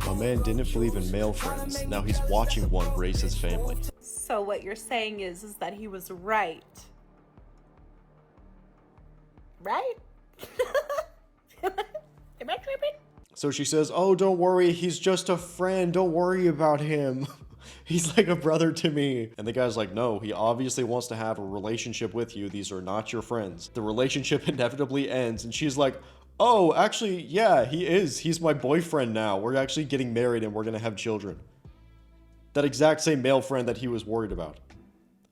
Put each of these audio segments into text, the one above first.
My man didn't believe in male friends. Now he's watching one raise his family. So what you're saying is that he was right. Right? Am I tripping? So she says, oh, don't worry, he's just a friend. Don't worry about him. He's like a brother to me. And the guy's like, no, he obviously wants to have a relationship with you. These are not your friends. The relationship inevitably ends. And she's like, oh, actually, yeah, he is. He's my boyfriend now. We're actually getting married and we're going to have children. That exact same male friend that he was worried about.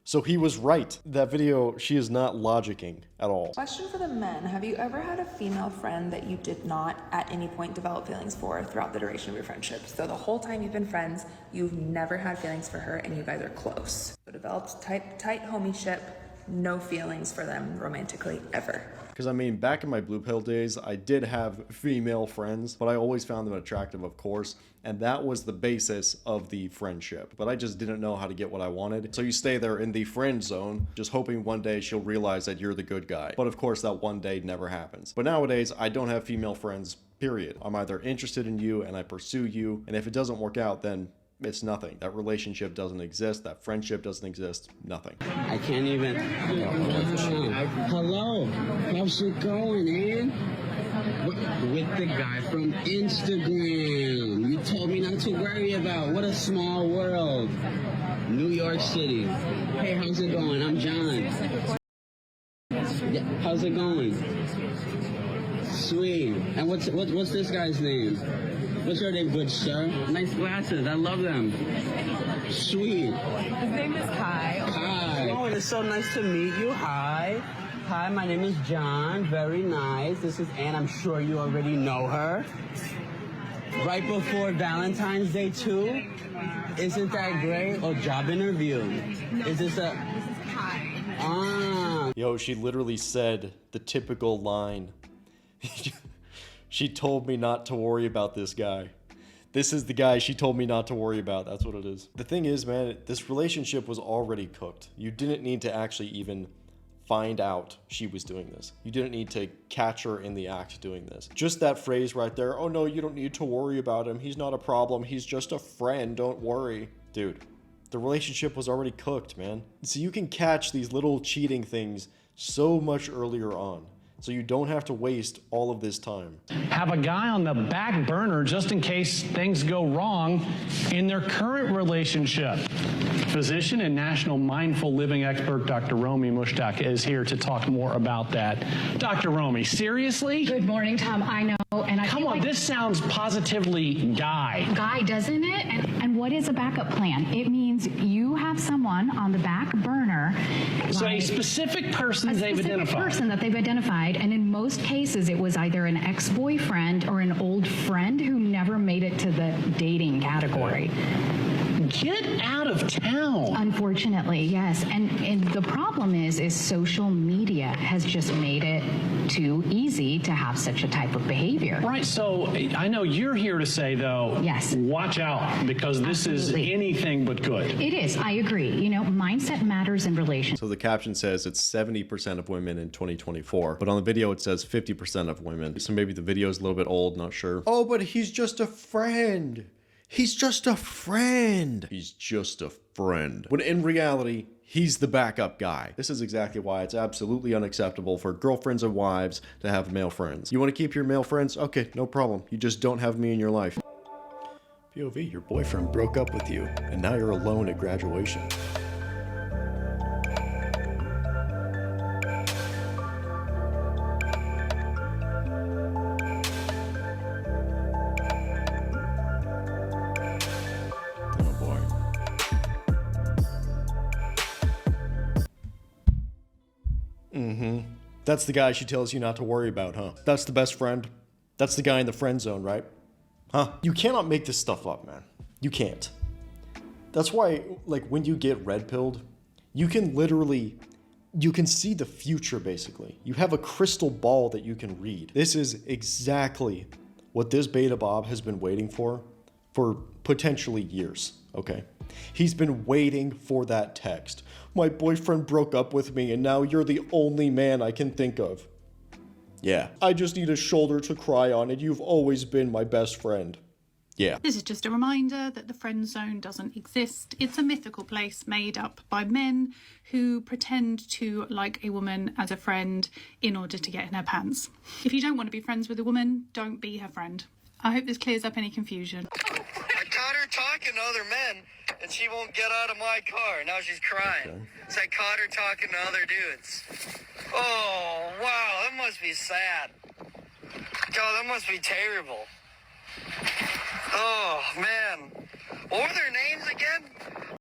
So he was right. That video, she is not logicking at all. Question for the men. Have you ever had a female friend that you did not at any point develop feelings for throughout the duration of your friendship? So the whole time you've been friends, you've never had feelings for her and you guys are close. So developed tight homieship, no feelings for them romantically ever. Because I mean, back in my blue pill days, I did have female friends, but I always found them attractive, of course. And that was the basis of the friendship. But I just didn't know how to get what I wanted. So you stay there in the friend zone, just hoping one day she'll realize that you're the good guy. But of course, that one day never happens. But nowadays, I don't have female friends, period. I'm either interested in you and I pursue you. And if it doesn't work out, then it's nothing. That relationship doesn't exist. That friendship doesn't exist. Nothing. I can't even. Hello. How's it going, man? With the guy from Instagram. You told me not to worry about. What a small world. New York City. Hey, how's it going? I'm John. Yeah, how's it going? Sweet. And what's this guy's name? What's your name, good sir? Nice glasses. I love them. Sweet. His name is Kai. Hi. Oh, it is so nice to meet you. Hi. Hi, my name is John. Very nice. This is Anne. I'm sure you already know her. Right before Valentine's Day, too. Isn't that great? Oh, job interview. Is this a... This is Kai. Ah. Yo, she literally said the typical line. She told me not to worry about this guy. This is the guy she told me not to worry about. That's what it is. The thing is, man, this relationship was already cooked. You didn't need to actually even find out she was doing this. You didn't need to catch her in the act doing this. Just that phrase right there, oh no, you don't need to worry about him. He's not a problem. He's just a friend. Don't worry. Dude, the relationship was already cooked, man. So you can catch these little cheating things so much earlier on. So you don't have to waste all of this time. Have a guy on the back burner just in case things go wrong in their current relationship. Physician and national mindful living expert Dr. Romy Mushtaq is here to talk more about that. Dr. Romy, seriously? Good morning, Tom. I know, and I Come on, this sounds positively guy, doesn't it? And what is a backup plan? It means you have someone on the back burner. So like a specific person they've identified. Person that they've identified, and in most cases, it was either an ex-boyfriend or an old friend who never made it to the dating category. Get out of town. Unfortunately, yes. And the problem is social media has just made it too easy to have such a type of behavior. Right, so I know you're here to say, though, yes, watch out, because this Absolutely. is anything but good. It is, I agree. You know, mindset matters in relationships. So the caption says it's 70% of women in 2024, but on the video it says 50% of women. So maybe the video is a little bit old, not sure. Oh, but he's just a friend. He's just a friend. He's just a friend. When in reality, he's the backup guy. This is exactly why it's absolutely unacceptable for girlfriends and wives to have male friends. You want to keep your male friends? Okay, no problem. You just don't have me in your life. POV, your boyfriend broke up with you, and now you're alone at graduation. That's the guy she tells you not to worry about, huh? That's the best friend? That's the guy in the friend zone, right? Huh? You cannot make this stuff up, man. You can't. That's why, like, when you get red-pilled, you can literally, you can see the future, basically. You have a crystal ball that you can read. This is exactly what this beta Bob has been waiting for potentially years, okay? He's been waiting for that text. My boyfriend broke up with me and now you're the only man I can think of. Yeah. I just need a shoulder to cry on, and you've always been my best friend. Yeah. This is just a reminder that the friend zone doesn't exist. It's a mythical place made up by men who pretend to like a woman as a friend in order to get in her pants. If you don't want to be friends with a woman, don't be her friend. I hope this clears up any confusion. I caught her talking to other men, and she won't get out of my car. Now she's crying. Okay. So I caught her talking to other dudes. Oh, wow, that must be sad. God, that must be terrible. Oh, man. What were their names again?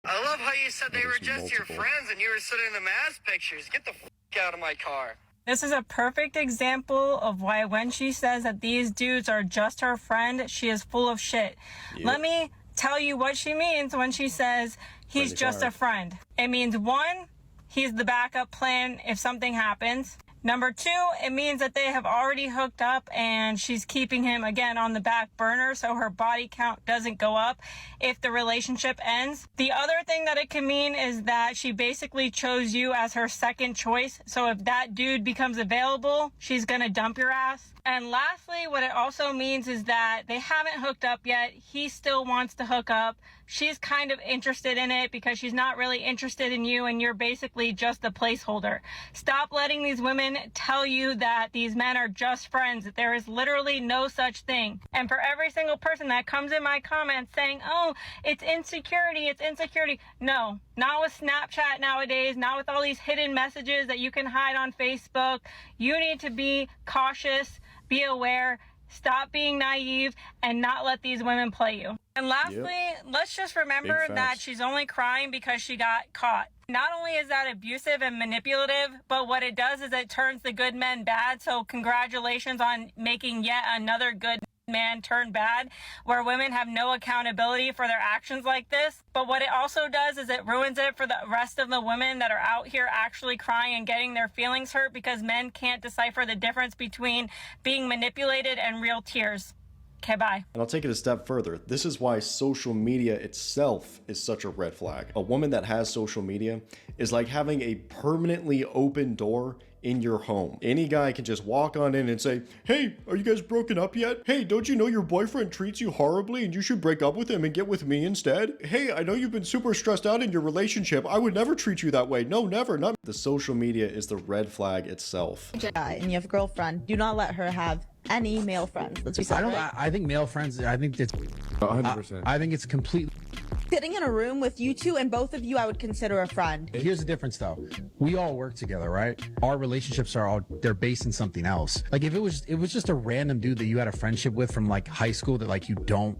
I love how you said they were just your friends and you were sending them ass pictures. Get the f*** out of my car. This is a perfect example of why when she says that these dudes are just her friend, she is full of shit. Yep. Let me tell you what she means when she says he's just a friend. It means, one, he's the backup plan if something happens. Number two, it means that they have already hooked up and she's keeping him, again, on the back burner so her body count doesn't go up if the relationship ends. The other thing that it can mean is that she basically chose you as her second choice. So if that dude becomes available, she's gonna dump your ass. And lastly, what it also means is that they haven't hooked up yet. He still wants to hook up. She's kind of interested in it because she's not really interested in you and you're basically just a placeholder. Stop letting these women tell you that these men are just friends, that there is literally no such thing. And for every single person that comes in my comments saying, oh, it's insecurity, no, not with Snapchat nowadays, not with all these hidden messages that you can hide on Facebook. You need to be cautious, be aware, stop being naive, and not let these women play you. And lastly, let's just remember that she's only crying because she got caught. Not only is that abusive and manipulative, but what it does is it turns the good men bad. So congratulations on making yet another good man turn bad, where women have no accountability for their actions like this. But what it also does is it ruins it for the rest of the women that are out here actually crying and getting their feelings hurt because men can't decipher the difference between being manipulated and real tears. Okay, bye. And I'll take it a step further. This is why social media itself is such a red flag. A woman that has social media is like having a permanently open door in your home. Any guy can just walk on in and say, hey, are you guys broken up yet? Hey, don't you know your boyfriend treats you horribly and you should break up with him and get with me instead? Hey, I know you've been super stressed out in your relationship. I would never treat you that way. No, never, not. The social media is the red flag itself. And you have a girlfriend, do not let her have any male friends. Let's be separate. I think male friends, I think it's 100%. I think it's completely. Sitting in a room with you two and both of you, I would consider a friend. Here's the difference though. We all work together, right? Our relationships are they're based in something else. Like if it was just a random dude that you had a friendship with from like high school that like you don't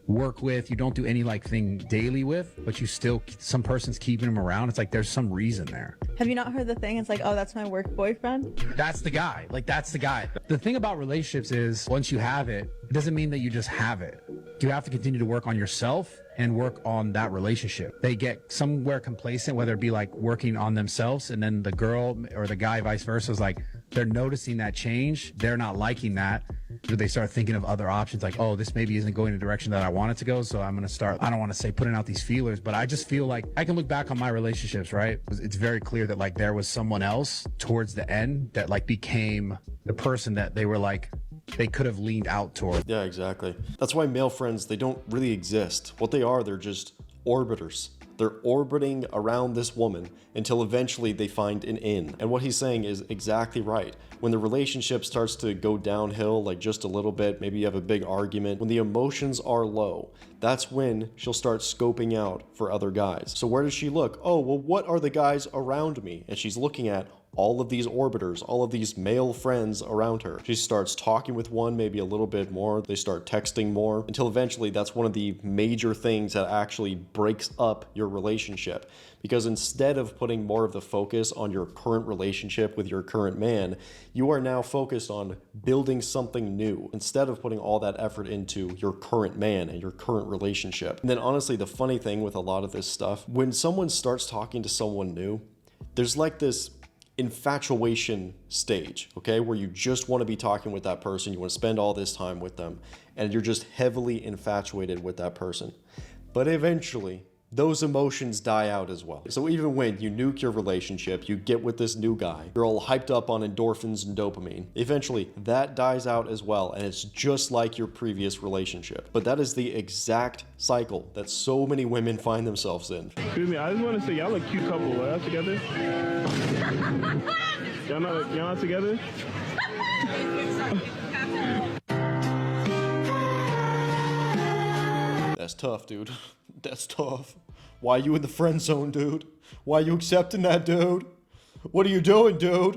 work with, you don't do any like thing daily with, but you still, some person's keeping him around. It's like there's some reason there. Have you not heard the thing? It's like, oh, that's my work boyfriend. That's the guy. Like that's the guy. The thing about relationships is once you have it, it doesn't mean that you just have it. You have to continue to work on yourself and work on that relationship. They get somewhere complacent, whether it be like working on themselves, and then the girl or the guy vice versa is like, they're noticing that change. They're not liking that. They start thinking of other options like, oh, this maybe isn't going in the direction that I want it to go. So I'm going to start, I don't want to say putting out these feelers, but I just feel like I can look back on my relationships, right? It's very clear that like there was someone else towards the end that like became the person that they were like, they could have leaned out toward. Yeah, exactly. That's why male friends, they don't really exist. What they are, they're just orbiters. They're orbiting around this woman until eventually they find an in. And what he's saying is exactly right. When the relationship starts to go downhill, like just a little bit, maybe you have a big argument, when the emotions are low, that's when she'll start scoping out for other guys. So where does she look? Oh, well, what are the guys around me? And she's looking at all of these orbiters, all of these male friends around her. She starts talking with one, maybe a little bit more. They start texting more until eventually that's one of the major things that actually breaks up your relationship. Because instead of putting more of the focus on your current relationship with your current man, you are now focused on building something new instead of putting all that effort into your current man and your current relationship. And then honestly, the funny thing with a lot of this stuff, when someone starts talking to someone new, there's like this infatuation stage, okay, where you just want to be talking with that person, you want to spend all this time with them, and you're just heavily infatuated with that person. But eventually, those emotions die out as well. So even when you nuke your relationship, you get with this new guy, you're all hyped up on endorphins and dopamine, eventually that dies out as well, and it's just like your previous relationship. But that is the exact cycle that so many women find themselves in. Excuse me, I just want to say y'all a cute couple. Are y'all together? y'all not together? That's tough, dude. That's tough. Why are you in the friend zone, dude? Why are you accepting that, dude? What are you doing, dude?